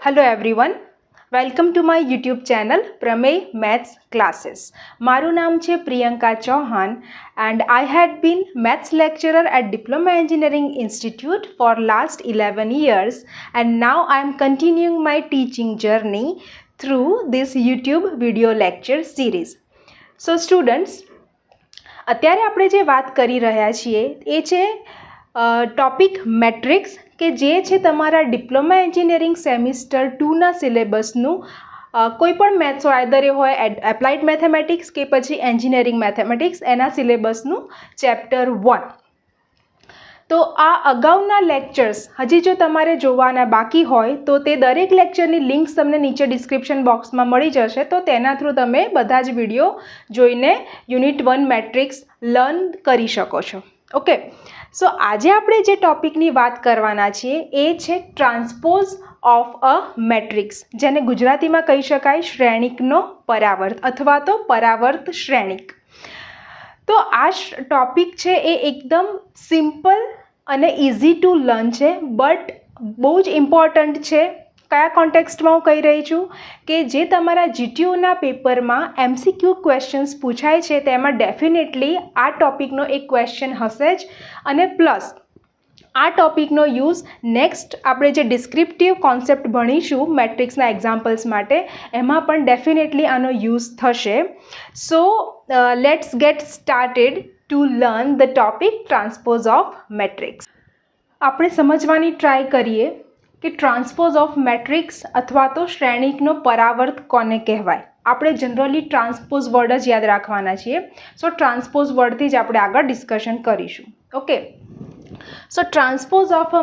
Hello everyone. Welcome to my YouTube channel Prameय Maths Classes. મારું નામ છે Priyanka Chauhan and I had been maths lecturer at Diploma Engineering Institute for last 11 years and now I am continuing my teaching journey through this YouTube video lecture series. So students, અત્યારે આપણે જે વાત કરી રહ્યા છીએ એ છે ટોપિક મેટ્રિક્સ કે જે છે તમારા ડિપ્લોમા એન્જિનિયરિંગ સેમિસ્ટર 2ના સિલેબસનું કોઈ પણ મેથ્સ હોય, આઈધર એ હોય એપ્લાઇડ મેથેમેટિક્સ કે પછી એન્જિનિયરિંગ મેથેમેટિક્સ, એના સિલેબસનું ચેપ્ટર 1. તો આ અગાઉના લેક્ચર્સ હજી જો તમારે જોવાના બાકી હોય તો તે દરેક લેક્ચરની લિંક્સ તમને નીચે ડિસ્ક્રિપ્શન બોક્સમાં મળી જશે, તો તેના થ્રુ તમે બધા જ વિડીયો જોઈને યુનિટ 1 મેટ્રિક્સ લર્ન કરી શકો છો. ઓકે, સો આજે આપણે જે ટોપિકની વાત કરવાના છીએ એ છે ટ્રાન્સપોઝ ઓફ અ મેટ્રિક્સ, જેને ગુજરાતીમાં કહી શકાય શ્રેણિકનો પરાવર્ત અથવા તો પરાવર્ત શ્રેણિક. તો આ ટોપિક છે એ એકદમ સિમ્પલ અને ઇઝી ટુ લર્ન છે, બટ બહુ જ ઇમ્પોર્ટન્ટ છે. કયા કોન્ટેક્સ્ટમાં હું કહી રહી છું કે જે તમારા જીટીયુના પેપરમાં MCQ ક્વેશ્ચન્સ પૂછાય છે તેમાં ડેફિનેટલી આ ટોપિકનો એક ક્વેશ્ચન હશે જ, અને પ્લસ આ ટોપિકનો યુઝ નેક્સ્ટ આપણે જે ડિસ્ક્રિપ્ટિવ કોન્સેપ્ટ ભણીશું મેટ્રિક્સના એક્ઝામ્પલ્સ માટે એમાં પણ ડેફિનેટલી આનો યુઝ થશે. So let's gate started to learn the topic transpose of matrix. આપણે સમજવાની ટ્રાય કરીએ કે ટ્રાન્સપોઝ ઓફ મેટ્રિક્સ અથવા તો શ્રેણિકનો પરાવર્ત કોને કહેવાય. આપણે જનરલી ટ્રાન્સપોઝ વર્ડ જ યાદ રાખવાના છીએ, સો ટ્રાન્સપોઝ વર્ડથી જ આપણે આગળ ડિસ્કશન કરીશું. Okay, so transpose of a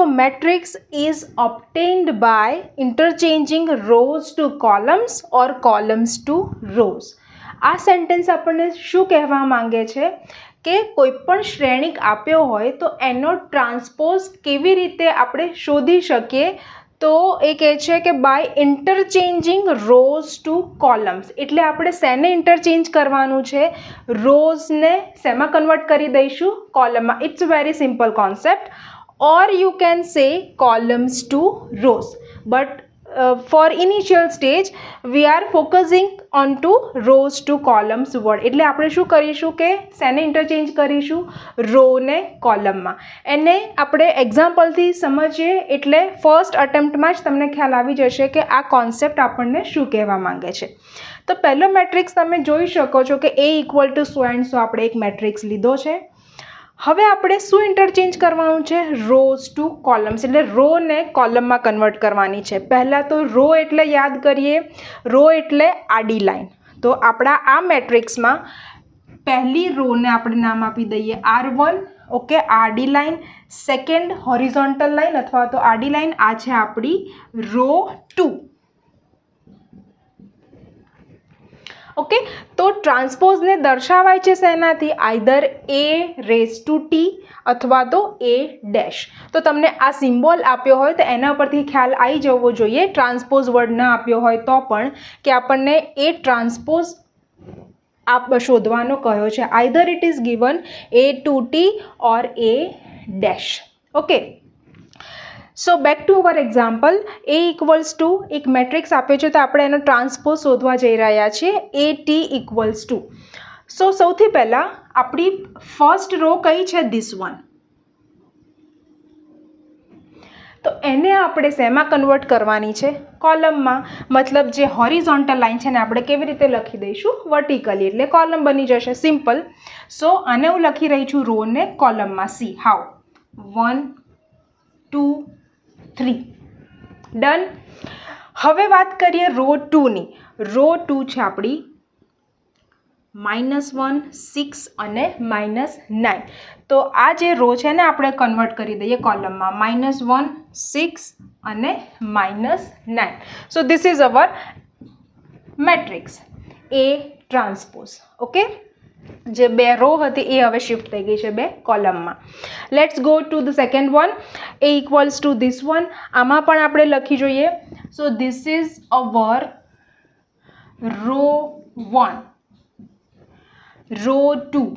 matrix is obtained by interchanging rows to columns or columns to rows. આ સેન્ટેન્સ આપણને શું કહેવા માંગે છે કે કોઈ પણ શ્રેણિક આપ્યો હોય તો એનો ટ્રાન્સપોઝ કેવી રીતે આપણે શોધી શકીએ, તો એ કહે છે કે બાય ઇન્ટરચેન્જિંગ રોઝ ટુ કોલમ્સ. એટલે આપણે શેને ઇન્ટરચેન્જ કરવાનું છે? રોઝને શેમાં કન્વર્ટ કરી દઈશું? કોલમમાં. It's very simple concept. Or you can say columns to rows, but for initial stage we are focusing on to rows to columns word. એટલે આપણે શું કરીશું કે શેને ઇન્ટરચેન્જ કરીશું? રોને કોલમમાં. એને આપણે એક્ઝામ્પલથી સમજીએ એટલે ફર્સ્ટ અટેમ્પ્ટમાં જ તમને ખ્યાલ આવી જશે કે આ કોન્સેપ્ટ આપણને શું કહેવા માંગે છે. તો પહેલો મેટ્રિક્સ તમે જોઈ શકો છો કે A equal to so and so આપણે એક મેટ્રિક્સ લીધો છે. હવે આપણે શું ઇન્ટરચેન્જ કરવાનું છે? રોઝ ટુ કોલમ્સ, એટલે રોને કોલમમાં કન્વર્ટ કરવાની છે. પહેલાં તો રો એટલે યાદ કરીએ, રો એટલે આડી લાઈન. તો આપણા આ મેટ્રિક્સમાં પહેલી રોને આપણે નામ આપી દઈએ R1. ઓકે, આડી લાઈન. સેકન્ડ હોરિઝોન્ટલ લાઈન અથવા તો આડી લાઈન, આ છે આપણી રો 2. ઓકે, તો ટ્રાન્સપોઝને દર્શાવાય છે શેનાથી? Either A raise to T અથવા તો A ડેશ. તો તમને આ સિમ્બોલ આપ્યો હોય તો એના પરથી ખ્યાલ આવી જવો જોઈએ, ટ્રાન્સપોઝ વર્ડ ન આપ્યો હોય તો પણ, કે આપણને A ટ્રાન્સપોઝ શોધવાનો કહ્યો છે. Either it is given A to T or A dash. Okay, so back to our example. A equals to એક મેટ્રિક્સ આપ્યો છે તો આપણે એનો ટ્રાન્સપોઝ શોધવા જઈ રહ્યા છીએ. AT equals to. સો સૌથી પહેલાં આપણી ફર્સ્ટ રો કઈ છે? This one. તો એને આપણે શેમાં કન્વર્ટ કરવાની છે? કોલમમાં. મતલબ જે હોરિઝોન્ટલ લાઈન છે ને આપણે કેવી રીતે લખી દઈશું? વર્ટિકલી, એટલે કોલમ બની જશે. સિમ્પલ. સો આને હું લખી રહી છું રોને કોલમમાં. C how? 1 2 3. ડન. હવે વાત કરીએ રો 2ની. રો 2 છે આપણી -1 6 અને -9. તો આ જે રો છે ને આપણે કન્વર્ટ કરી દઈએ કોલમમાં. -1 6 અને -9. સો this is hour matrix A transpose. Okay, જે બે રો હતી એ હવે શિફ્ટ થઈ ગઈ છે બે કોલમમાં. Let's go to the second one. A equals to this one. આમાં પણ આપણે લખી જોઈએ. So this is our row 1, row 2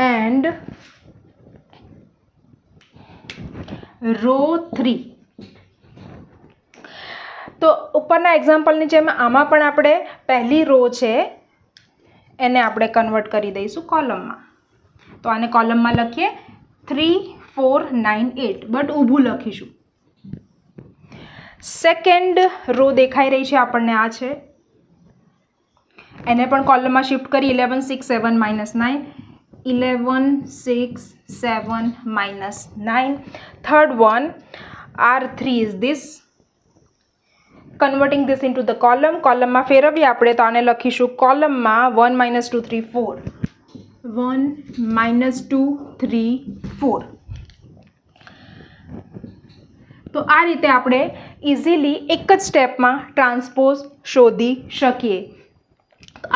and row 3. તો ઉપરના એક્ઝામ્પલની જેમ આમાં પણ આપણે પહેલી રો છે એને આપણે કન્વર્ટ કરી દઈશું કોલમમાં. તો આને કોલમમાં લખીએ 3 4 9 8, બટ ઊભું લખીશું. સેકન્ડ રો દેખાઈ રહી છે આપણને, આ છે, એને પણ કોલમમાં શિફ્ટ કરી 11 6 7 -9, 11 6 7 -9. Third one R3 is this. Converting this into the column. કોલમમાં ફેરવીએ આપણે તો આને લખીશું કોલમમાં 1 -2 3 4, 1 -2 3 4. તો આ રીતે આપણે ઇઝીલી એક જ સ્ટેપમાં ટ્રાન્સપોઝ શોધી શકીએ.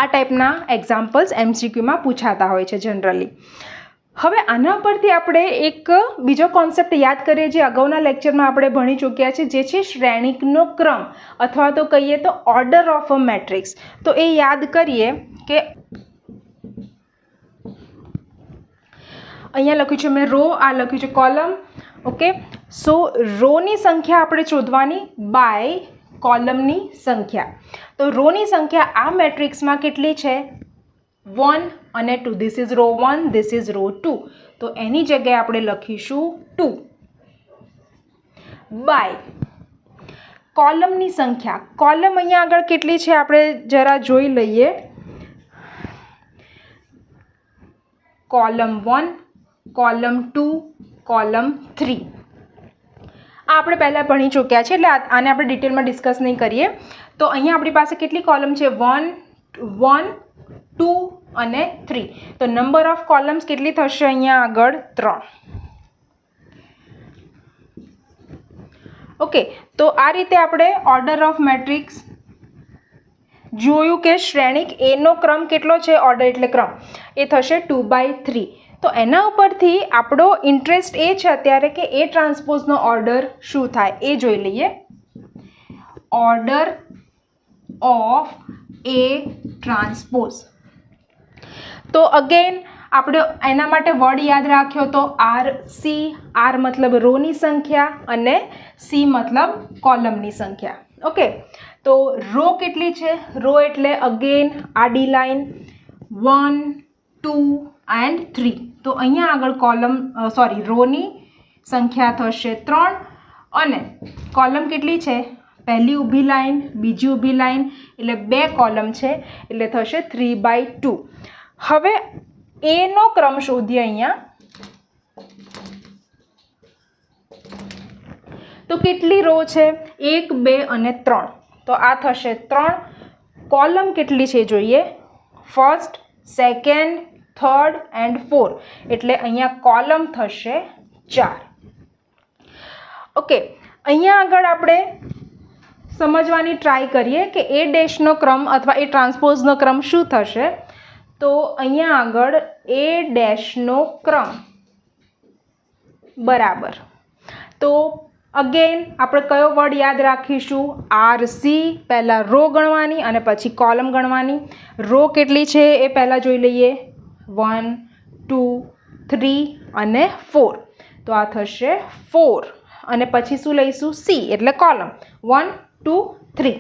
આ ટાઈપના એક્ઝામ્પલ્સ MCQમાં પૂછાતા હોય છે જનરલી. હવે આના પરથી આપણે એક બીજો કોન્સેપ્ટ યાદ કરીએ જે અગાઉના લેક્ચરમાં આપણે ભણી ચૂક્યા છે, જે છે શ્રેણિકનો ક્રમ અથવા તો કહીએ તો ઓર્ડર ઓફ અ મેટ્રિક્સ. તો એ યાદ કરીએ કે અહીંયા લખ્યું છે મેં રો, આ લખ્યું છે કોલમ. ઓકે, સો રોની સંખ્યા આપણે શોધવાની બાય કોલમની સંખ્યા. તો રોની સંખ્યા આ મેટ્રિક્સમાં કેટલી છે? 1 અને 2. This is raw 1, this is raw 2. તો એની જગ્યાએ આપણે લખીશું 2 બાય કોલમની સંખ્યા. કોલમ અહીંયા આગળ કેટલી છે આપણે જરા જોઈ લઈએ. Column 1, column 2, column 3. આ આપણે પહેલાં ભણી ચૂક્યા છે એટલે આને આપણે ડિટેલમાં ડિસ્કસ નહીં કરીએ. તો અહીંયા આપણી પાસે કેટલી કોલમ છે? 1 2 અને 3. તો નંબર ઓફ કોલમ્સ કેટલી થશે અહીંયા આગળ? 3. ઓકે, તો આ રીતે આપણે ઓર્ડર ઓફ મેટ્રિક્સ જોયું કે શ્રેણિક એનો ક્રમ કેટલો છે? ઓર્ડર એટલે ક્રમ, એ થશે 2/3. તો એના ઉપરથી આપણો ઇન્ટરેસ્ટ એ છે અત્યારે કે એ ટ્રાન્સપોઝનો ઓર્ડર શું થાય એ જોઈ લઈએ. Order of A transpose. તો અગેન આપણે એના માટે વર્ડ યાદ રાખ્યો તો RC. R મતલબ રોની સંખ્યા અને C મતલબ કોલમની સંખ્યા. ઓકે, તો રો કેટલી છે? રો એટલે અગેન આડી લાઈન 1 2 and 3. તો અહીંયા આગળ રોની સંખ્યા થશે 3 અને કોલમ કેટલી છે? પહેલી ઊભી લાઈન, બીજી ઊભી લાઈન, એટલે 2 કોલમ છે એટલે થશે 3/2. હવે એનો ક્રમ શોધીએ અહીંયા. તો કેટલી રો છે? 1 2 અને 3. તો આ થશે 3. કોલમ કેટલી છે જોઈએ? First, second, third and 4. એટલે અહીંયા કોલમ થશે 4. ઓકે, અહીંયા આગળ આપણે સમજવાની ટ્રાય કરીએ કે એ ડેશનો ક્રમ અથવા એ ટ્રાન્સપોઝનો ક્રમ શું થશે. તો અહીંયા આગળ એ ડેશનો ક્રમ બરાબર. તો અગેન આપણે કયો વર્ડ યાદ રાખીશું? RC. પહેલાં રો ગણવાની અને પછી કોલમ ગણવાની. રો કેટલી છે એ પહેલાં જોઈ લઈએ. 1 2 3 અને 4. તો આ થશે 4 અને પછી શું લઈશું? C એટલે કોલમ 1 2 3.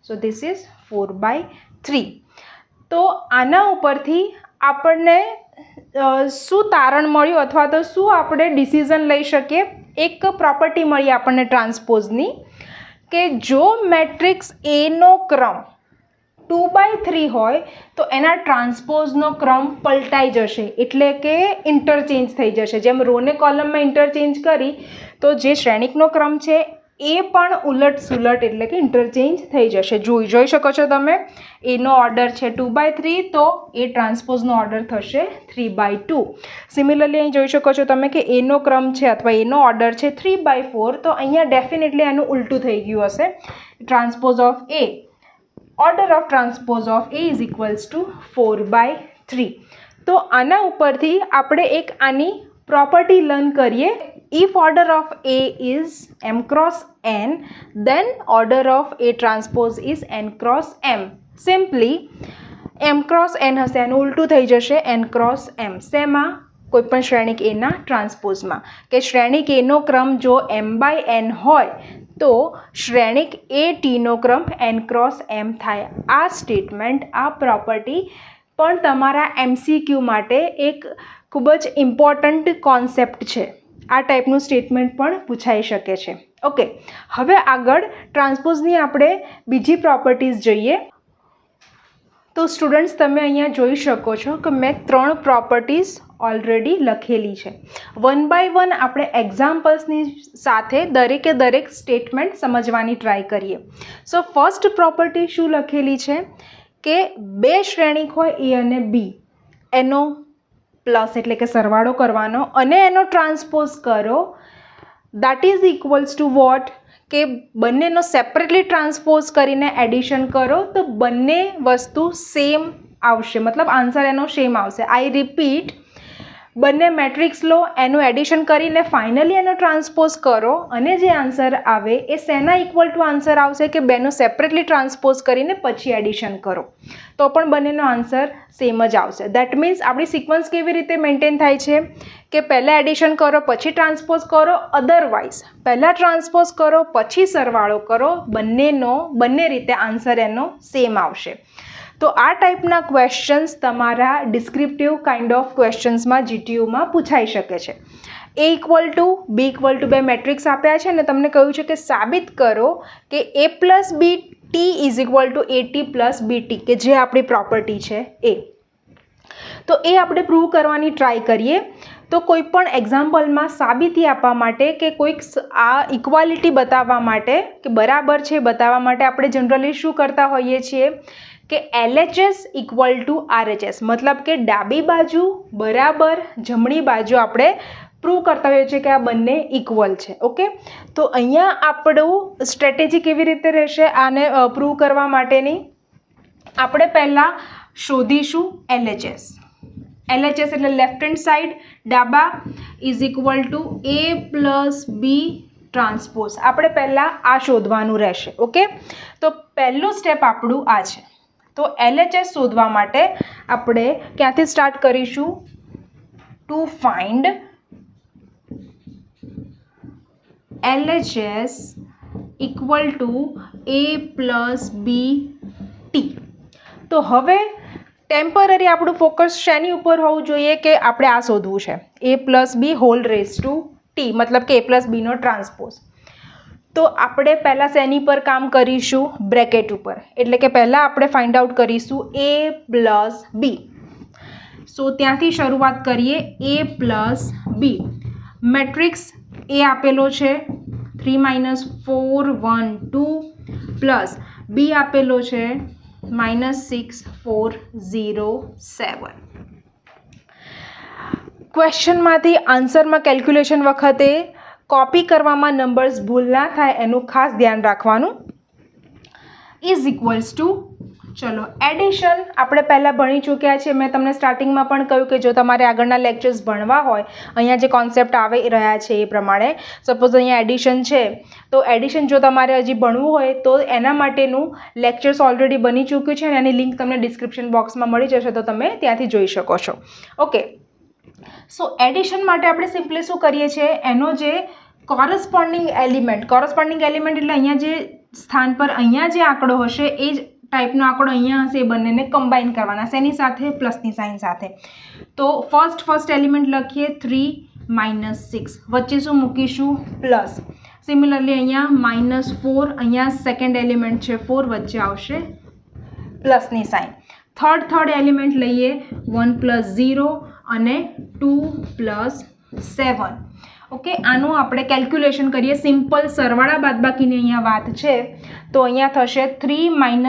So this is 4/3. તો આના ઉપરથી આપણને શું તારણ મળ્યું અથવા તો શું આપણે ડિસિઝન લઈ શકીએ? એક પ્રોપર્ટી મળી આપણને ટ્રાન્સપોઝની કે જો મેટ્રિક્સ એનો ક્રમ 2/3 હોય તો એના ટ્રાન્સપોઝનો ક્રમ પલટાઈ જશે, એટલે કે ઇન્ટરચેન્જ થઈ જશે. જેમ રોને કોલમમાં ઇન્ટરચેન્જ કરી તો જે શ્રેણિકનો ક્રમ છે એ પણ ઉલટ સુલટ એટલે કે ઇન્ટરચેન્જ થઈ જશે. જોઈ શકો છો તમે, એનો ઓર્ડર છે 2/3 તો એ ટ્રાન્સપોઝનો ઓર્ડર થશે 3/2. સિમિલરલી અહીં જોઈ શકો છો તમે કે એનો ક્રમ છે અથવા એનો ઓર્ડર છે 3/4. તો અહીંયા ડેફિનેટલી આનું ઉલટું થઈ ગયું હશે. Transpose of A, order of transpose of A is equals two 4/3. તો આના ઉપરથી આપણે એક આની પ્રોપર્ટી લર્ન કરીએ. If order of A is m cross n, then order of A transpose is n cross m. Simply m cross n હશે, એનું ઉલટું થઈ જશે n cross m. શેમાં? કોઈપણ શ્રેણિક એના ટ્રાન્સપોઝમાં, કે શ્રેણિક એનો ક્રમ જો m/n હોય તો શ્રેણિક એ ટીનો ક્રમ n ક્રોસ m થાય. આ સ્ટેટમેન્ટ, આ પ્રોપર્ટી પણ તમારા MCQ માટે એક ખૂબ જ ઇમ્પોર્ટન્ટ કોન્સેપ્ટ છે. આ ટાઈપનું સ્ટેટમેન્ટ પણ પૂછાઈ શકે છે. ઓકે, હવે આગળ ટ્રાન્સપોઝની આપણે બીજી પ્રોપર્ટીઝ જોઈએ. તો સ્ટુડન્ટ્સ, તમે અહીંયા જોઈ શકો છો કે મેં 3 પ્રોપર્ટીઝ ઓલરેડી લખેલી છે. 1 બાય 1 આપણે એક્ઝામ્પલ્સની સાથે દરેક સ્ટેટમેન્ટ સમજવાની ટ્રાય કરીએ. સો ફર્સ્ટ પ્રોપર્ટી શું લખેલી છે કે બે શ્રેણિક હોય એ અને બી, એનો પ્લસ એટલે કે સરવાળો કરવાનો અને એનો ટ્રાન્સપોઝ કરો, that is equals to what, કે બંનેનો સેપરેટલી ટ્રાન્સપોઝ કરીને એડિશન કરો તો બંને વસ્તુ સેમ આવશે, મતલબ આન્સર એનો સેમ આવશે. આઈ રિપીટ, બંને મેટ્રિક્સ લો, એનું એડિશન કરીને ફાઇનલી એનો ટ્રાન્સપોઝ કરો અને જે આન્સર આવે એ શેના ઇક્વલ ટુ આન્સર આવશે કે બેનો સેપરેટલી ટ્રાન્સપોઝ કરીને પછી એડિશન કરો તો પણ બંનેનો આન્સર સેમ જ આવશે. દેટ મીન્સ આપણી સિક્વન્સ કેવી રીતે મેન્ટેન થાય છે કે પહેલાં એડિશન કરો પછી ટ્રાન્સપોઝ કરો, અધરવાઇઝ પહેલાં ટ્રાન્સપોઝ કરો પછી સરવાળો કરો, બંને રીતે આન્સર એનો સેમ આવશે. તો આ ટાઈપના ક્વેશ્ચન્સ તમારા ડિસ્ક્રિપ્ટિવ કાઇન્ડ ઓફ ક્વેશ્ચન્સમાં GTUમાં પૂછાઈ શકે છે. A equal to B equal to બે મેટ્રિક્સ આપ્યા છે અને તમને કહ્યું છે કે સાબિત કરો કે A plus B T is equal to AT plus BT, કે જે આપણી પ્રોપર્ટી છે એ. તો એ આપણે પ્રૂવ કરવાની ટ્રાય કરીએ. તો કોઈ પણ એક્ઝામ્પલમાં સાબિતી આપવા માટે કે કોઈક આ ઇક્વાલિટી બતાવવા માટે કે બરાબર છે બતાવવા માટે આપણે જનરલી શું કરતા હોઈએ છીએ કે LHS ઇક્વલ ટુ RHS, મતલબ કે ડાબી બાજુ બરાબર જમણી બાજુ આપણે પ્રૂવ કરતા હોઈએ છીએ કે આ બંને ઇક્વલ છે. ઓકે, તો અહીંયા આપણું સ્ટ્રેટેજી કેવી રીતે રહેશે આને પ્રૂવ કરવા માટેની? આપણે પહેલાં શોધીશું LHS. LHS એટલે લેફ્ટ હેન્ડ સાઈડ ડાબા is equal to A plus B transpose. આપણે પહેલાં આ શોધવાનું રહેશે. ઓકે, તો પહેલું સ્ટેપ આપણું આ છે. તો LHS શોધવા માટે આપણે ક્યાંથી સ્ટાર્ટ કરીશું? To find LHS equal to A plus B T. તો હવે ટેમ્પરરી આપણું ફોકસ શેની ઉપર હોવું જોઈએ કે આપણે આ શોધવું છે, A plus B whole raise to T, મતલબ કે A પ્લસ બીનો ટ્રાન્સપોઝ. તો આપણે પહેલાં શેની પર કામ કરીશું? બ્રેકેટ ઉપર, એટલે કે પહેલાં આપણે ફાઇન્ડ આઉટ કરીશું A પ્લસ B. સો ત્યાંથી શરૂઆત કરીએ. A plus B matrix A આપેલો છે 3 - 4 1 2 પ્લસ B આપેલો છે -6 4 0 7. ક્વેશ્ચનમાંથી આન્સરમાં કેલ્ક્યુલેશન વખતે કોપી કરવામાં નંબર્સ ભૂલ ના થાય એનું ખાસ ધ્યાન રાખવાનું. ઇઝ ઇક્વલ્સ ટુ, ચલો એડિશન આપણે પહેલાં ભણી ચૂક્યા છે. મેં તમને સ્ટાર્ટિંગમાં પણ કહ્યું કે જો તમારે આગળના લેક્ચર્સ ભણવા હોય, અહીંયા જે કોન્સેપ્ટ આવી રહ્યા છે એ પ્રમાણે, સપોઝ અહીંયા એડિશન છે તો એડિશન જો તમારે હજી ભણવું હોય તો એના માટેનું લેક્ચર્સ ઓલરેડી બની ચૂક્યું છે અને એની લિંક તમને ડિસ્ક્રિપ્શન બોક્સમાં મળી જશે તો તમે ત્યાંથી જોઈ શકો છો. ઓકે, સો એડિશન માટે આપણે સિમ્પલી શું કરીએ છીએ, એનો જે કોરસ્પોન્ડિંગ એલિમેન્ટ એટલે અહીંયા જે સ્થાન પર અહીંયા જે આંકડો હશે એ જ ટાઈપનો આંકડો અહીંયા હશે, એ બંનેને કમ્બાઈન કરવાના. શેની સાથે? પ્લસની સાઇન સાથે. તો ફર્સ્ટ એલિમેન્ટ લખીએ 3 - 6, વચ્ચે શું મૂકીશું? પ્લસ. સિમિલરલી અહીંયા -4, અહીંયા સેકન્ડ એલિમેન્ટ છે 4, વચ્ચે આવશે પ્લસની સાઇન. થર્ડ એલિમેન્ટ લઈએ 1 + 0 અને 2 + 7. ઓકે, આનું આપણે કેલ્ક્યુલેશન કરીએ. સિમ્પલ સરવાળા બાદબાકીની અહીંયા વાત છે તો અહીંયા થશે 3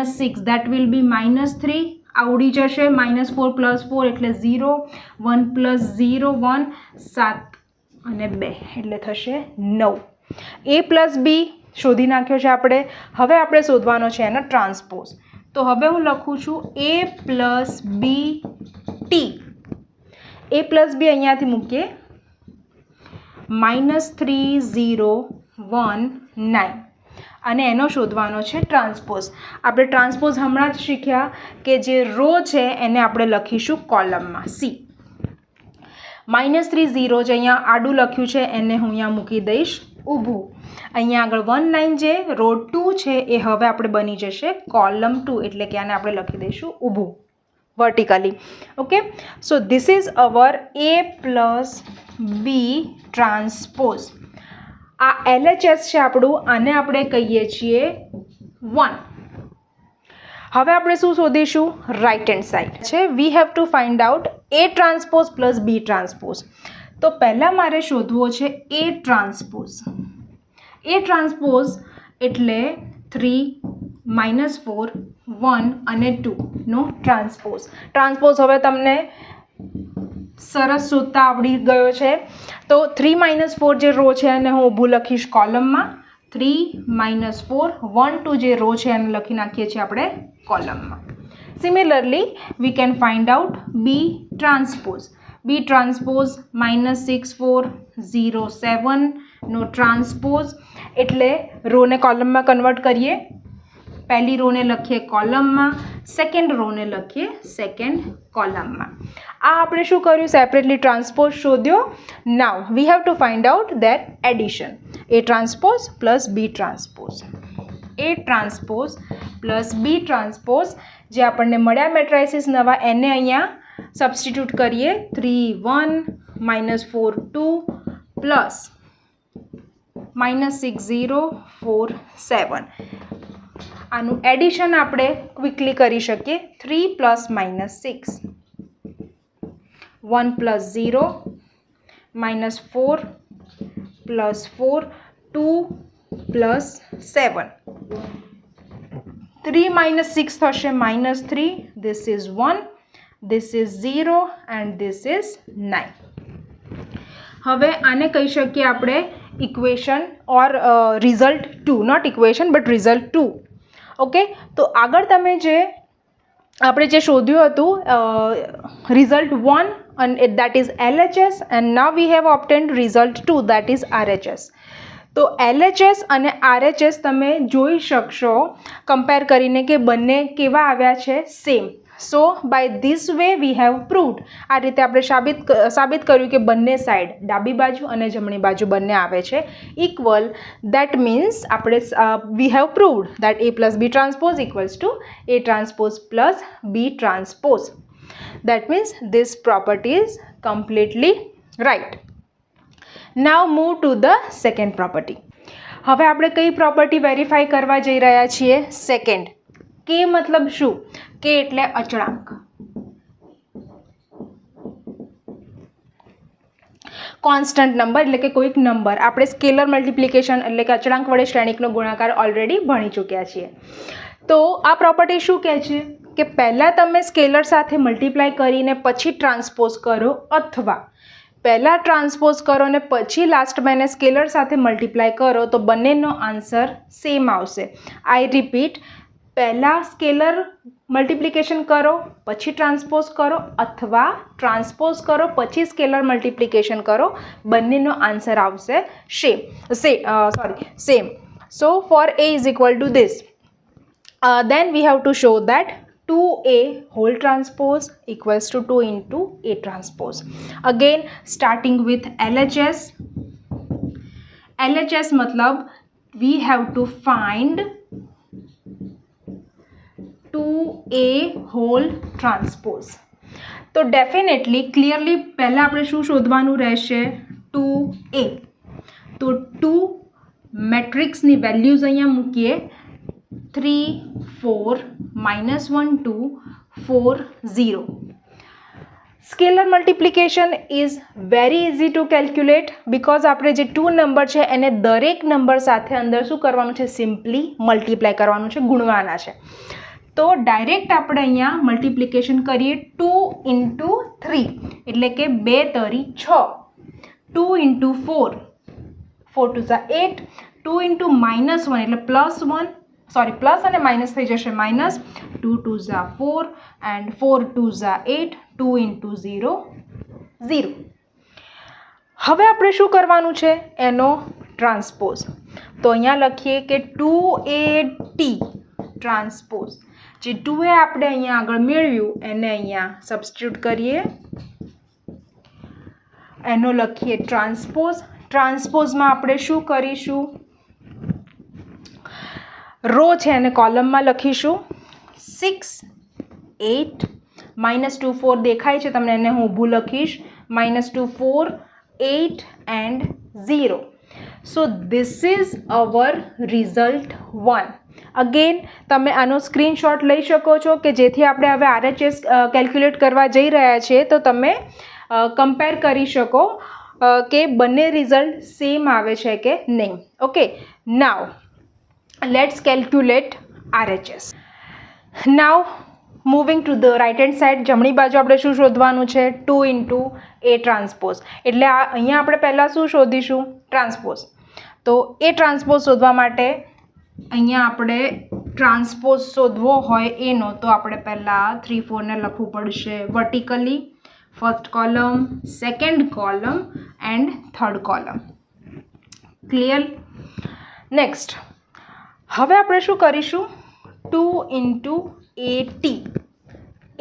- 6, દેટ વિલ બી -3, આવડી જશે. -4 + 4 એટલે 0, 1 + 0 1, 7 અને 2 એટલે થશે 9. A પ્લસ B શોધી નાખ્યો છે આપણે. હવે આપણે શોધવાનો છે એનો ટ્રાન્સપોઝ. તો હવે હું લખું છું A plus B T. A plus B અહીંયાથી મૂકીએ -3 0 1 9 અને એનો શોધવાનો છે ટ્રાન્સપોઝ. આપણે ટ્રાન્સપોઝ હમણાં જ શીખ્યા કે જે રો છે એને આપણે લખીશું કોલમમાં C. -3 0 જે અહીંયા આડું લખ્યું છે એને હું અહીંયા મૂકી દઈશ ઊભું. અહીંયા આગળ 1 લાઇન જે રો 2 છે એ હવે આપણે બની જશે કોલમ 2, એટલે કે આને આપણે લખી દઈશું ઊભું vertically. Okay, so this is hour A plus B transpose. આ LHS છે આપણું, આને આપણે કહીએ છીએ 1. હવે આપણે શું શોધીશું? રાઇટ હેન્ડ સાઇડ છે. વી have to find out A transpose plus B transpose. તો પહેલાં મારે શોધવો છે A ટ્રાન્સપોઝ. A ટ્રાન્સપોઝ એટલે 3 -4 1 અને 2 નો ટ્રાન્સપોઝ. ટ્રાન્સપોઝ હવે તમને સરસ શોધતા આવડી ગયો છે. તો 3 -4 જે રો છે એને હું ઊભું લખીશ કોલમમાં. 3 -4 1 2 જે રો છે એને લખી નાખીએ છીએ આપણે કોલમમાં. Similarly we can find out B transpose. B transpose -6 4 0 7 નો ટ્રાન્સપોઝ, એટલે રોને કોલમમાં કન્વર્ટ કરીએ. પહેલી રોને લખીએ કોલમમાં, સેકન્ડ રોને લખીએ સેકન્ડ કોલમમાં. આ આપણે શું કર્યું? સેપરેટલી ટ્રાન્સપોઝ શોધ્યો. Now we have to find out that addition. A transpose plus B transpose. A transpose plus B transpose જે આપણને મળ્યા મેટ્રાઇસીસ નવા, એને અહીંયા સબસ્ટિટ્યૂટ કરીએ. 3 1 -4 2 પ્લસ -6 0 4 7. આનું એડિશન આપણે ક્વિકલી કરી શકીએ. 3 + -6 1 + 0 -4 + 4 2 + 7. 3 - 6 થશે -3. This is 1, this is 0 and this is 9. હવે આને કહી શકીએ આપણે equation or result 2, not equation but result 2. Okay, તો આગળ તમે આપણે જે શોધ્યું હતું result 1 and that is LHS, and now we have obtained result 2 that is RHS. તો LHS અને RHS તમે જોઈ શકશો કમ્પેર કરીને કે બંને કેવા આવ્યા છે? Same. So by this way we have proved. આ રીતે આપણે સાબિત કર્યું કે બંને સાઈડ, ડાબી બાજુ અને જમણી બાજુ બંને આવે છે ઇક્વલ. દેટ મીન્સ આપણે વી have proved that A + B transpose equals to A transpose plus B transpose. That means this property is completely right. Now move to the second property. હવે આપણે કઈ પ્રોપર્ટી વેરીફાઈ કરવા જઈ રહ્યા છીએ? Second. કે મતલબ શું? કે એટલે અચળાંક. કોન્સ્ટન્ટ નંબર એટલે કે કોઈક નંબર. આપણે સ્કેલર મલ્ટિપ્લિકેશન એટલે કે અચળાંક વડે શ્રેણિકનો ગુણાકાર ઓલરેડી ભણી ચૂક્યા છીએ. તો આ પ્રોપર્ટી શું કહે છે કે પહેલાં તમે સ્કેલર સાથે મલ્ટીપ્લાય કરીને પછી ટ્રાન્સપોઝ કરો, અથવા પહેલાં ટ્રાન્સપોઝ કરો અને પછી લાસ્ટમાં એને સ્કેલર સાથે મલ્ટીપ્લાય કરો તો બંનેનો આન્સર સેમ આવશે. આઈ રિપીટ, પહેલાં સ્કેલર મલ્ટિપ્લિકેશન કરો પછી ટ્રાન્સપોઝ કરો, અથવા ટ્રાન્સપોઝ કરો પછી સ્કેલર મલ્ટિપ્લિકેશન કરો, બંનેનો આન્સર આવશે same. So for A is equal to this. Then we have to show that 2A whole transpose equals to 2 into A transpose. Again starting with LHS. LHS matlab we have to find 2A whole transpose. तो definitely clearly पहला આપણે શું શોધવાનું રહેશે? 2A. તો 2 મેટ્રિક્સની values અહીંયા મૂકીએ. 3 4 -1 2 4 0. Scalar multiplication is very easy to calculate, because આપણે જે 2 નંબર છે એને દરેક નંબર સાથે અંદર શું કરવાનું છે? સિમ્પલી મલ્ટીપ્લાય કરવાનું છે, ગુણવાના છે. તો ડાયરેક્ટ આપણે અહીંયા મલ્ટિપ્લિકેશન કરીએ 2 × 3 એટલે કે 2 તરી 6, 2 × 4 4 2 8, 2 × -1 એટલે +1, સોરી પ્લસ અને માઇનસ થઈ જશે માઇનસ, 2 2 4 એન્ડ 4 2 8, 2 × 0 0. હવે આપણે શું કરવાનું છે? એનો ટ્રાન્સપોઝ. તો અહીંયા લખીએ કે 2AT ટ્રાન્સપોઝ. જે 2A આપણે અહીંયા આગળ મેળવ્યું એને અહીંયા સબસ્ટિટ્યૂટ કરીએ. એનો લખીએ ટ્રાન્સપોઝ. ટ્રાન્સપોઝમાં આપણે શું કરીશું, રો છે એને કોલમમાં લખીશું 6 8 -2 4 દેખાય છે તમને, એને હું ઊભું લખીશ -2 4 8 and 0. So this is our result 1. Again તમે આનો સ્ક્રીનશોટ લઈ શકો છો કે જેથી આપણે હવે RHS કેલ્ક્યુલેટ કરવા જઈ રહ્યા છીએ તો તમે કમ્પેર કરી શકો કે બંને રિઝલ્ટ સેમ આવે છે કે નહીં. Okay, now let's calculate RHS. Now moving to the right hand side, જમણી બાજુ આપણે શું શોધવાનું છે, 2 × A ટ્રાન્સપોઝ. એટલે અહીંયા આપણે પહેલાં શું શોધીશું, ટ્રાન્સપોઝ. તો એ ટ્રાન્સપોઝ શોધવા માટે અહીંયા આપણે ટ્રાન્સપોઝ શોધવો હોય એનો તો આપણે પહેલાં 3 4 ને લખવું પડશે vertically, first column, second column and third column. Clear? Next હવે આપણે શું કરીશું, 2 × AT.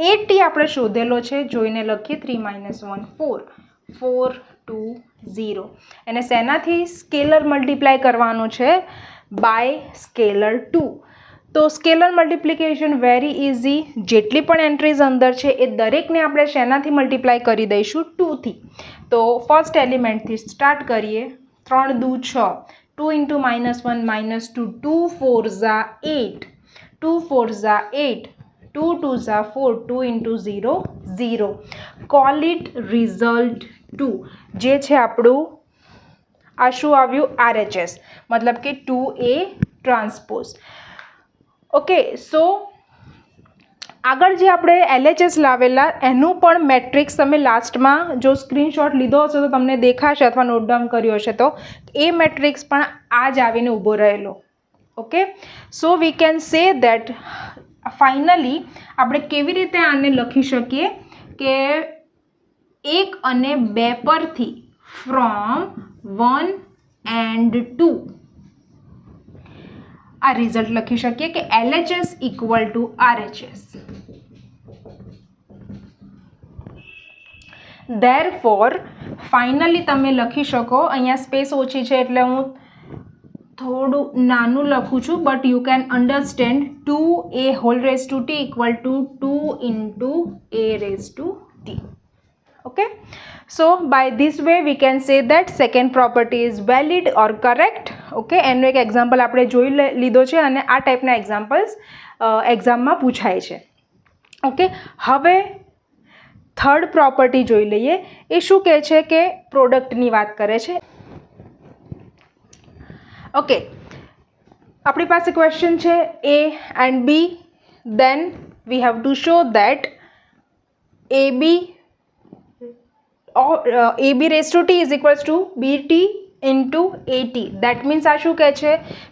AT આપણે શોધેલો છે, જોઈને લખીએ 3 - 1 4 4 2 0. એને શેનાથી સ્કેલર મલ્ટીપ્લાય કરવાનું છે, બાય સ્કેલર 2. તો સ્કેલર મલ્ટિપ્લિકેશન વેરી ઇઝી. જેટલી પણ એન્ટ્રીઝ અંદર છે એ દરેકને આપણે શેનાથી મલ્ટીપ્લાય કરી દઈશું, 2 થી. તો ફર્સ્ટ એલિમેન્ટથી સ્ટાર્ટ કરીએ, 3 દુ 6, 2 × -1 -2, 2 4 8, 2 4 8, 2 2 4, 2 × 0 0. Call it result 2. જે છે આપણું આ શું આવ્યું, RHS, મતલબ કે 2A ટ્રાન્સપોઝ. ઓકે, સો આગળ જે આપણે LHS લાવેલા એનું પણ મેટ્રિક્સ તમે લાસ્ટમાં જો સ્ક્રીનશોટ લીધો હશે તો તમને દેખાશે અથવા નોટ ડાઉન કર્યો હશે તો એ મેટ્રિક્સ પણ આ જ આવીને ઊભો રહેલો. Okay, so we can say that finally આપણે કેવી રીતે આને લખી શકીએ કે 1 અને 2 પરથી ફ્રોમ 1 and 2 આ રિઝલ્ટ લખી શકીએ કે LHS = RHS. Therefore ફાઇનલી તમે લખી શકો, અહીંયા સ્પેસ ઓછી છે એટલે હું થોડું નાનું લખું છું, but you can understand 2A⁴ = 2 × A⁴. Okay, so by this way we can say that second property is valid or correct. Okay, એનો એક એક્ઝામ્પલ આપણે જોઈ લીધો છે અને આ ટાઈપના એક્ઝામ્પલ્સ એક્ઝામમાં પૂછાય છે. ઓકે, હવે થર્ડ પ્રોપર્ટી જોઈ લઈએ. એ શું કહે છે કે પ્રોડક્ટની વાત કરે છે. ઓકે, આપણી પાસે ક્વેશ્ચન છે A and B, then we have to show that AB AB⁻T is equals to BT into AT. That means આ શું કહે છે,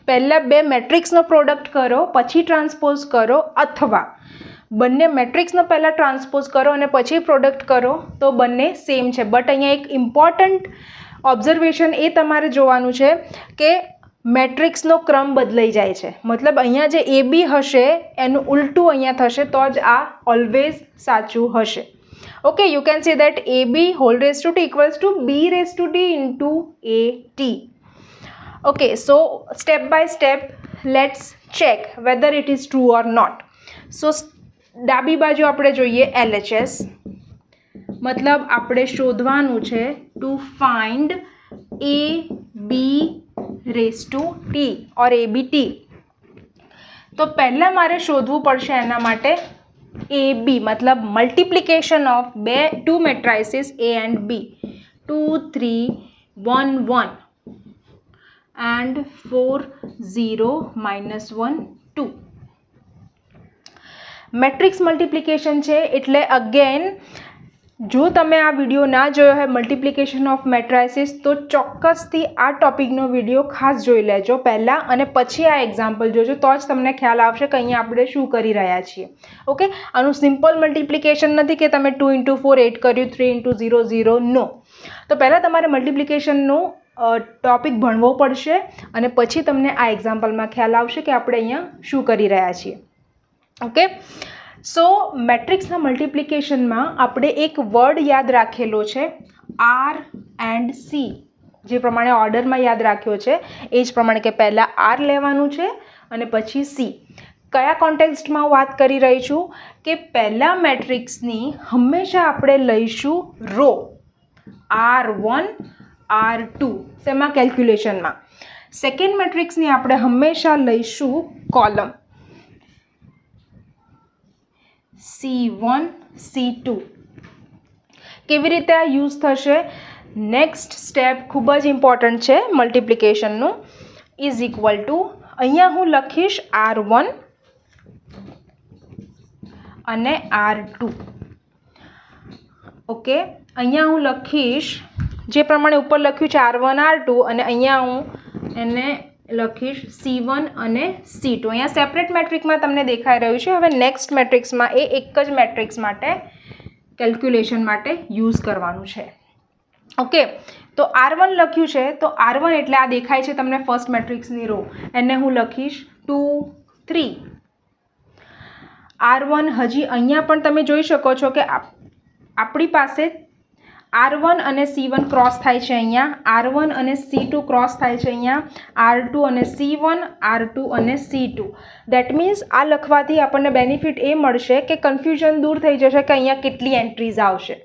પહેલાં બે મેટ્રિક્સનો પ્રોડક્ટ કરો પછી ટ્રાન્સપોઝ કરો, અથવા બંને મેટ્રિક્સનો પહેલાં ટ્રાન્સપોઝ કરો અને પછી પ્રોડક્ટ કરો તો બંને સેમ છે. બટ અહીંયા એક ઇમ્પોર્ટન્ટ ઓબ્ઝર્વેશન એ તમારે જોવાનું છે કે મેટ્રિક્સનો ક્રમ બદલાઈ જાય છે. મતલબ અહીંયા જે AB હશે એનું ઉલટું અહીંયા થશે તો જ આ ઓલવેઝ સાચું હશે. Okay, you can say that AB⁻T equals to B⁻T into AT. Okay, so step by step let's check whether it is true or not. So ડાબી બાજુ આપણે જોઈએ LHS, મતલબ આપણે શોધવાનું છે to find AB⁻T or ABT. તો પહેલાં મારે શોધવું પડશે એના માટે AB, मतलब multiplication of two matrices A and B, 2 3 1 1 and 4 0 -1 2. Matrix multiplication છે એટલે અગેન જો તમે આ વિડીયો ના જોયો હોય મલ્ટિપ્લિકેશન ઓફ મેટ્રાઇસિસ તો ચોક્કસથી આ ટોપિકનો વિડીયો ખાસ જોઈ લેજો પહેલાં અને પછી આ એક્ઝામ્પલ જોજો તો જ તમને ખ્યાલ આવશે કે અહીંયા આપણે શું કરી રહ્યા છીએ. ઓકે, આનું સિમ્પલ મલ્ટિપ્લિકેશન નથી કે તમે 2 × 4 8 કર્યું, 3 × 0 0, નો. તો પહેલાં તમારે મલ્ટિપ્લિકેશનનો ટોપિક ભણવો પડશે અને પછી તમને આ એક્ઝામ્પલમાં ખ્યાલ આવશે કે આપણે અહીંયા શું કરી રહ્યા છીએ. ઓકે, સો મેટ્રિક્સના મલ્ટિપ્લિકેશનમાં આપણે એક વર્ડ યાદ રાખેલો છે આર એન્ડ સી, જે પ્રમાણે ઓર્ડરમાં યાદ રાખ્યો છે એ જ પ્રમાણે કે પહેલાં આર લેવાનું છે અને પછી સી. કયા કોન્ટેક્સ્ટમાં હું વાત કરી રહી છું કે પહેલાં મેટ્રિક્સની હંમેશા આપણે લઈશું રો R1 R2 શેમાં કેલ્ક્યુલેશનમાં. સેકન્ડ મેટ્રિક્સની આપણે હંમેશા લઈશું કોલમ C1 C2. કેવી રીતે આ યુઝ થશે? નેક્સ્ટ સ્ટેપ ખૂબ જ ઇમ્પોર્ટન્ટ છે મલ્ટિપ્લિકેશનનું. ઇઝ ઇક્વલ ટુ અહીંયા હું લખીશ R1 અને R2. ઓકે, અહીંયા હું લખીશ જે પ્રમાણે ઉપર લખ્યું છે R1 R2 અને અહીંયા હું એને લખીશ C1 અને C2. અહીંયા સેપરેટ મેટ્રિક્સમાં તમને દેખાઈ રહ્યું છે. હવે નેક્સ્ટ મેટ્રિક્સમાં એ એક જ મેટ્રિક્સ માટે કેલ્ક્યુલેશન માટે યુઝ કરવાનું છે. ઓકે, તો R1 લખ્યું છે તો R1 એટલે આ દેખાય છે તમને ફર્સ્ટ મેટ્રિક્સની રો, એને હું લખીશ 2 3. R1 હજી અહીંયા પણ તમે જોઈ શકો છો કે આપણી પાસે R1 અને C1 ક્રોસ થાય છે, અહીંયા R1 અને C2 ક્રોસ થાય છે, અહીંયા R2 અને C1 R2 અને C2. દેટ મીન્સ આ લખવાથી આપણને બેનિફિટ એ મળશે કે કન્ફ્યુઝન દૂર થઈ જશે કે અહીંયા કેટલી એન્ટ્રીઝ આવશે.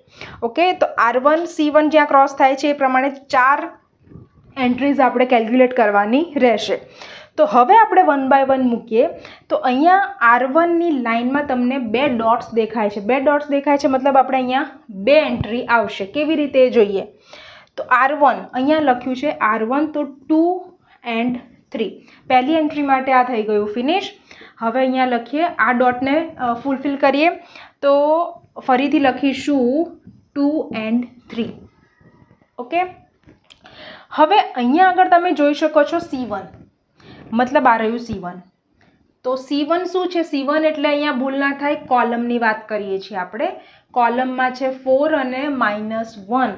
ઓકે, તો R1 C1 જ્યાં ક્રોસ થાય છે એ પ્રમાણે 4 એન્ટ્રીઝ આપણે કેલ્ક્યુલેટ કરવાની રહેશે. તો હવે આપણે 1 બાય 1 મૂકીએ તો અહીંયા R1ની લાઇનમાં તમને 2 ડોટ્સ દેખાય છે. 2 ડોટ્સ દેખાય છે મતલબ આપણે અહીંયા 2 એન્ટ્રી આવશે. કેવી રીતે જોઈએ તો R1 અહીંયા લખ્યું છે R1 તો 2 and 3. પહેલી એન્ટ્રી માટે આ થઈ ગયું ફિનિશ. હવે અહીંયા લખીએ આ ડોટને ફૂલફિલ કરીએ તો ફરીથી લખીશું 2 and 3. ઓકે, હવે અહીંયા આગળ તમે જોઈ શકો છો C1 મતલબ આ રહ્યું C1. તો C1 શું છે? C1 એટલે અહીંયા ભૂલ ના થાય કોલમની વાત કરીએ છીએ આપણે. કોલમમાં છે 4 અને -1.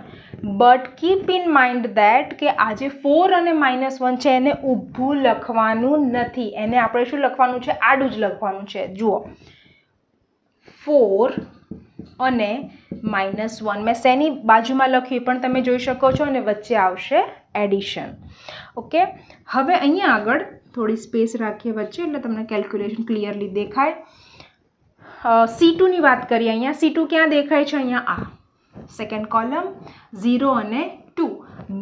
But keep in mind that કે આ જે 4 અને -1 છે એને ઊભું લખવાનું નથી, એને આપણે શું લખવાનું છે? આડું જ લખવાનું છે. જુઓ 4 અને -1 મેં શેની બાજુમાં લખ્યું પણ તમે જોઈ શકો છો અને વચ્ચે આવશે એડિશન. ઓકે, હવે અહીંયા આગળ થોડી સ્પેસ રાખીએ વચ્ચે એટલે તમને કેલ્ક્યુલેશન ક્લિયરલી દેખાય. C2ની વાત કરીએ. અહીંયા C2 ક્યાં દેખાય છે? અહીંયા આ સેકન્ડ કોલમ 0 અને 2.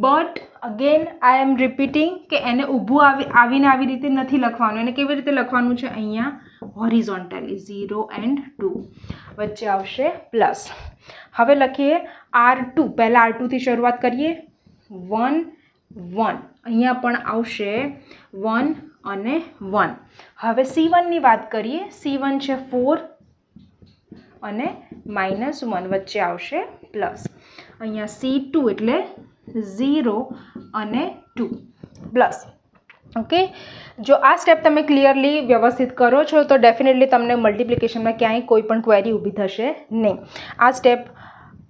But again I am repeating કે એને ઊભું આવીને આવી રીતે નથી લખવાનું. એને કેવી રીતે લખવાનું છે? અહીંયા હોરિઝોન્ટલી 0 and 2 વચ્ચે આવશે પ્લસ. હવે લખીએ R2. પહેલાં R2થી શરૂઆત કરીએ 1 1. અહીંયા પણ આવશે 1 અને 1. હવે C1ની વાત કરીએ. C1 છે 4 અને -1 વચ્ચે આવશે પ્લસ. અહીંયા C2 એટલે 0 અને 2 પ્લસ. ઓકે, જો આ સ્ટેપ તમે ક્લિયરલી વ્યવસ્થિત કરો છો તો ડેફિનેટલી તમને મલ્ટિપ્લિકેશનમાં ક્યાંય કોઈ પણ ક્વેરી ઊભી થશે નહીં. આ સ્ટેપ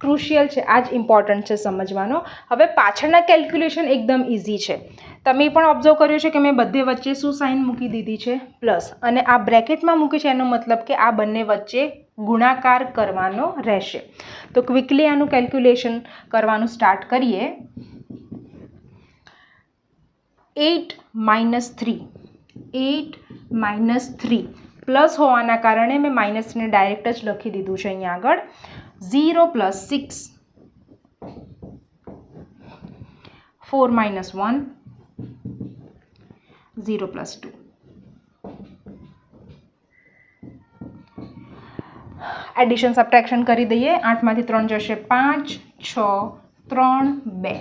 ક્રુશિયલ છે, આ જ ઇમ્પોર્ટન્ટ છે સમજવાનો. હવે પાછળના કેલ્ક્યુલેશન એકદમ ઇઝી છે. તમે પણ ઓબ્ઝર્વ કર્યું છે કે મેં બધે વચ્ચે શું સાઇન મૂકી દીધી છે? પ્લસ. અને આ બ્રેકેટમાં મૂકી છે એનો મતલબ કે આ બંને વચ્ચે ગુણાકાર કરવાનો રહેશે. તો ક્વિકલી આનું કેલ્ક્યુલેશન કરવાનું સ્ટાર્ટ કરીએ. 8 -3 8 -3 પ્લસ હોવાના કારણે મેં માઇનસને ડાયરેક્ટ જ લખી દીધું છે અહીંયા આગળ. 0 + 6 4 - 1 0 + 2. એડિશન સબટ્રેક્શન કરી દઈએ. 8માંથી 3 જશે 5 6 3 2.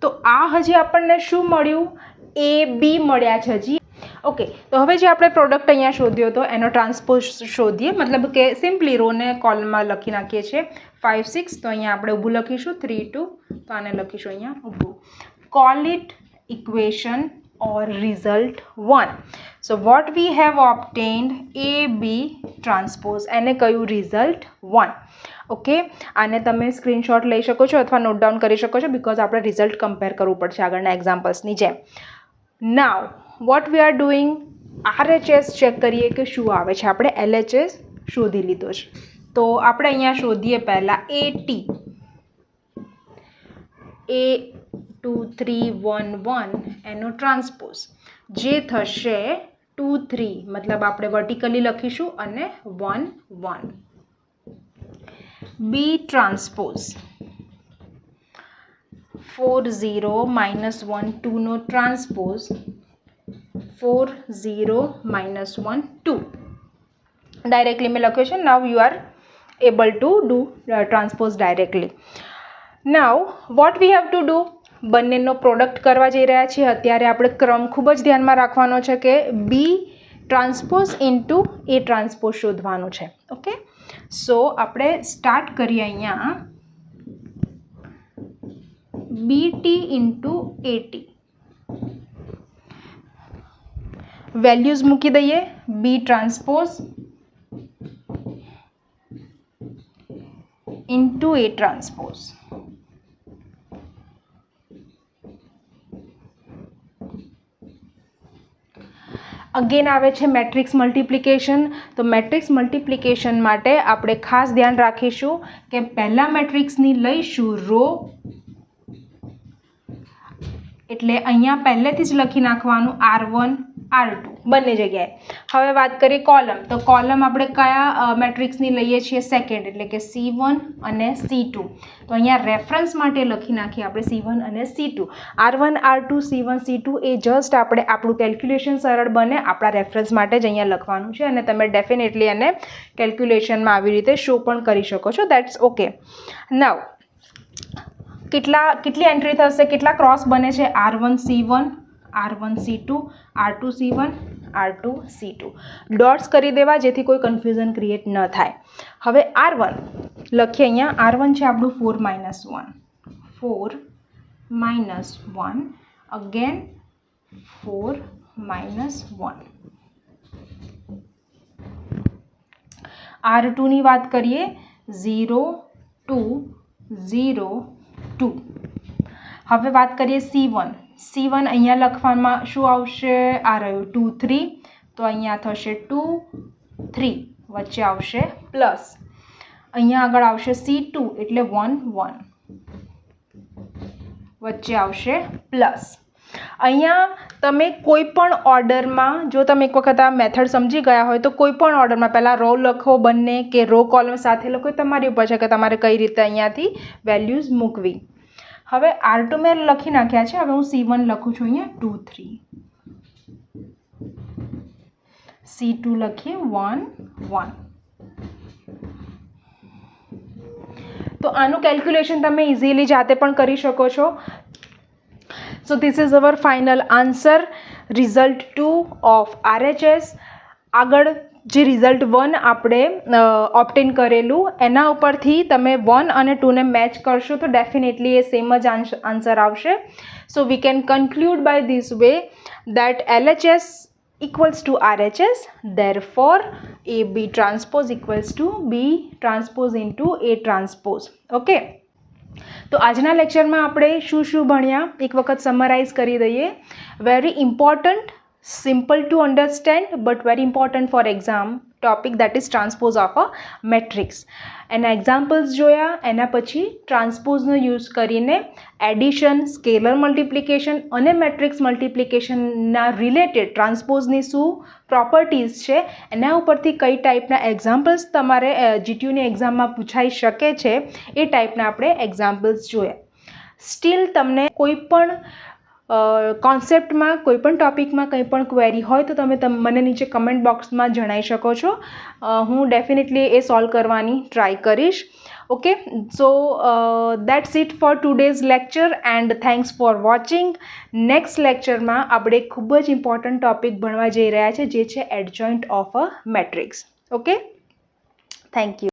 તો આ હજી આપણને શું મળ્યું? AB મળ્યા છે હજી. ઓકે, તો હવે જે આપણે પ્રોડક્ટ અહીંયા શોધ્યો હતો એનો ટ્રાન્સપોઝ શોધીએ. મતલબ કે સિમ્પલી રોને કોલમમાં લખી નાખીએ છીએ. 5 6 તો અહીંયા આપણે ઊભું લખીશું. 3 2 તો આને લખીશું અહીંયા ઊભું. Call it equation or result 1. So what we have obtained AB transpose એને કહ્યું result 1. ઓકે, આને તમે સ્ક્રીનશોટ લઈ શકો છો અથવા નોટ ડાઉન કરી શકો છો બિકોઝ આપણે રિઝલ્ટ કમ્પેર કરવું પડશે આગળના એક્ઝામ્પલ્સની જેમ. નાવ what we are doing RHS check કરીએ કે શું આવે છે. આપણે LHS શોધી લીધો છે. તો આપણે અહીંયા શોધીએ પહેલાં AT A2311 એનો ટ્રાન્સપોઝ જે થશે 2 3, મતલબ આપણે વર્ટિકલી લખીશું અને 1 1. B ટ્રાન્સપોઝ 4 0 -1 2 નો ટ્રાન્સપોઝ 4 0 -1 2. ડાયરેક્ટલી મેં લખ્યું છે. Now you are able to do transpose directly. Now what we have to do, બંનેનો પ્રોડક્ટ કરવા જઈ રહ્યા છીએ. અત્યારે આપણે ક્રમ ખૂબ જ ધ્યાનમાં રાખવાનો છે કે બી ટ્રાન્સપોઝ ઇન્ટુ એ ટ્રાન્સપોઝ શોધવાનું છે. ઓકે, સો આપણે સ્ટાર્ટ કરીએ અહીંયા BT ઇન્ટુ AT. વેલ્યુઝ મૂકી દઈએ. બી ટ્રાન્સપોઝ ઇન્ટુ એ ટ્રાન્સપોઝ. અગેન આવે છે મેટ્રિક્સ મલ્ટિપ્લિકેશન. તો મેટ્રિક્સ મલ્ટિપ્લિકેશન માટે આપણે ખાસ ધ્યાન રાખીશું કે પહેલા મેટ્રિક્સની લઈશું રો, એટલે અહીંયા પહેલેથી જ લખી નાખવાનું R1 R2 બંને જગ્યાએ. હવે વાત કરીએ કોલમ. તો કોલમ આપણે કયા મેટ્રિક્સની લઈએ છીએ? સેકન્ડ, એટલે કે C1 અને C2. તો અહીંયા રેફરન્સ માટે લખી નાખીએ આપણે C1 અને C2. R1 R2 C1 C2 એ જસ્ટ આપણે આપણું કેલ્ક્યુલેશન સરળ બને આપણા રેફરન્સ માટે જ અહીંયા લખવાનું છે, અને તમે ડેફિનેટલી એને કેલ્ક્યુલેશનમાં આવી રીતે શો પણ કરી શકો છો. That's okay. નાવ કેટલી એન્ટ્રી થશે, કેટલા ક્રોસ બને છે? R1 C1 R1 C2 R2 C1 R2 C2. Dots કરી દેવા જેથી કોઈ કન્ફ્યુઝન ક્રિએટ ન થાય. હવે R1 લખીએ. અહીંયા R1 છે આપણું 4 - 1 અગેન 4 - 1. R2 ની વાત કરીએ 0 2 0 2. હવે વાત કરીએ C1. C1 અહીંયા લખવામાં શું આવશે? આ રહ્યું 2 3, તો અહીંયા થશે 2 3, વચ્ચે આવશે પ્લસ. અહીંયા આગળ આવશે C2 એટલે 1 1, વચ્ચે આવશે પ્લસ. અહીંયા તમે કોઈ પણ ઓર્ડરમાં, જો તમે એક વખત આ મેથડ સમજી ગયા હોય તો કોઈ પણ ઓર્ડરમાં પહેલાં રો લખો બંને કે રો કોલમ સાથે લખો, તમારી ઉપર છે કે તમારે કઈ રીતે અહીંયાથી વેલ્યુઝ મૂકવી. હવે R2 મેં લખી નાખ્યા છે. હવે હું C1 લખું છું અહીંયા 2 3, C2 લખીએ 1 1. તો આનું કેલ્ક્યુલેશન તમે ઇઝીલી જાતે પણ કરી શકો છો. સો this is hour final answer, result 2 of RHS. આગળ જે રિઝલ્ટ 1 આપણે ઓપ્ટેન કરેલું એના ઉપરથી તમે 1 અને 2ને મેચ કરશો તો ડેફિનેટલી એ સેમ જ આન્સર આવશે. So we can conclude by this way that LHS equals to RHS, therefore AB transpose equals to B transpose into A transpose. Okay, તો આજના લેક્ચરમાં આપણે શું ભણ્યા એક વખત સમરાઇઝ કરી દઈએ. Very important, simple to understand but very important for exam topic, that is transpose of a matrix. એના એક્ઝામ્પલ્સ જોયા, એના પછી ટ્રાન્સપોઝનો યુઝ કરીને એડિશન, સ્કેલર મલ્ટિપ્લિકેશન અને મેટ્રિક્સ મલ્ટિપ્લિકેશનના રિલેટેડ ટ્રાન્સપોઝની શું પ્રોપર્ટીઝ છે એના ઉપરથી કઈ ટાઈપના એક્ઝામ્પલ્સ તમારે GTUની એક્ઝામમાં પૂછાઈ શકે છે એ ટાઈપના આપણે એક્ઝામ્પલ્સ જોયા. સ્ટીલ તમને કોઈ પણ કોન્સેપ્ટમાં, કોઈપણ ટોપિકમાં કંઈ પણ ક્વેરી હોય તો તમે મને નીચે કમેન્ટ બોક્સમાં જણાવી શકો છો. હું ડેફિનેટલી એ સોલ્વ કરવાની ટ્રાય કરીશ. Okay, so that's it four today's lecture and thanks for watching. Next લેક્ચરમાં આપણે ખૂબ જ ઇમ્પોર્ટન્ટ ટોપિક ભણવા જઈ રહ્યા છે જે છે adjoint of a matrix. Okay, thank you.